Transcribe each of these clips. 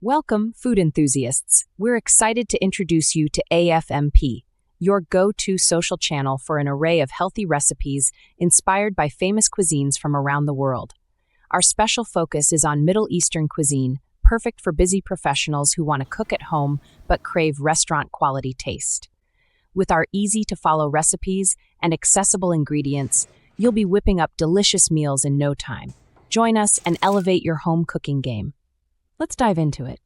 Welcome, food enthusiasts. We're excited to introduce you to AFMP, your go-to social channel for an array of healthy recipes inspired by famous cuisines from around the world. Our special focus is on Middle Eastern cuisine, perfect for busy professionals who want to cook at home but crave restaurant-quality taste. With our easy-to-follow recipes and accessible ingredients, you'll be whipping up delicious meals in no time. Join us and elevate your home cooking game. Let's dive into it.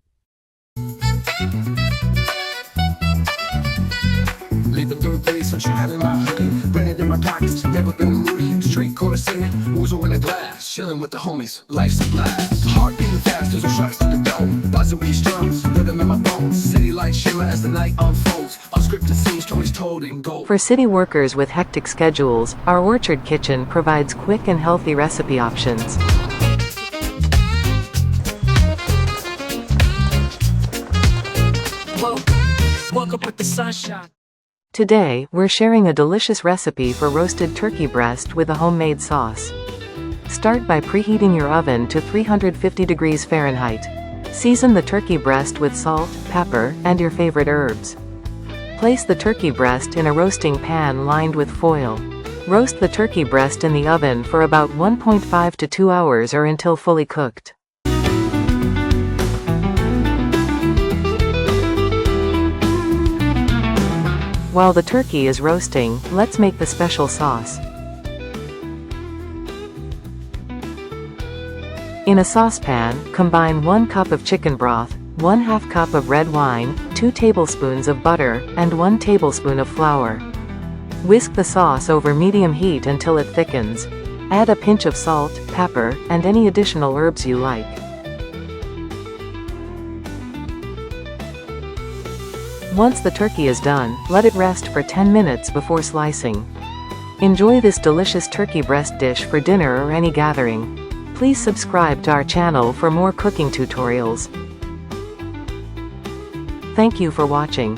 Leave the third place, what you have in my hoodie. Brand in my pockets, never been moody. Straight chorus singing, oozle in a glass. Chilling with the homies, life's a blast. Heart beating fast as we trust to the dome. Buzzing with these drums, rhythm in my bones. City lights shimmer as the night unfolds. Unscripted scenes, stories told in gold. For city workers with hectic schedules, our Orchard Kitchen provides quick and healthy recipe options. Woke up with the sunshine. Today, we're sharing a delicious recipe for roasted turkey breast with a homemade sauce. Start by preheating your oven to 350 degrees Fahrenheit. Season the turkey breast with salt, pepper, and your favorite herbs. Place the turkey breast in a roasting pan lined with foil. Roast the turkey breast in the oven for about 1.5 to 2 hours or until fully cooked. While the turkey is roasting, let's make the special sauce. In a saucepan, combine 1 cup of chicken broth, 1/2 cup of red wine, 2 tablespoons of butter, and 1 tablespoon of flour. Whisk the sauce over medium heat until it thickens. Add a pinch of salt, pepper, and any additional herbs you like. Once the turkey is done, let it rest for 10 minutes before slicing. Enjoy this delicious turkey breast dish for dinner or any gathering. Please subscribe to our channel for more cooking tutorials. Thank you for watching.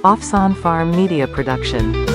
Afsan Farm Media Production.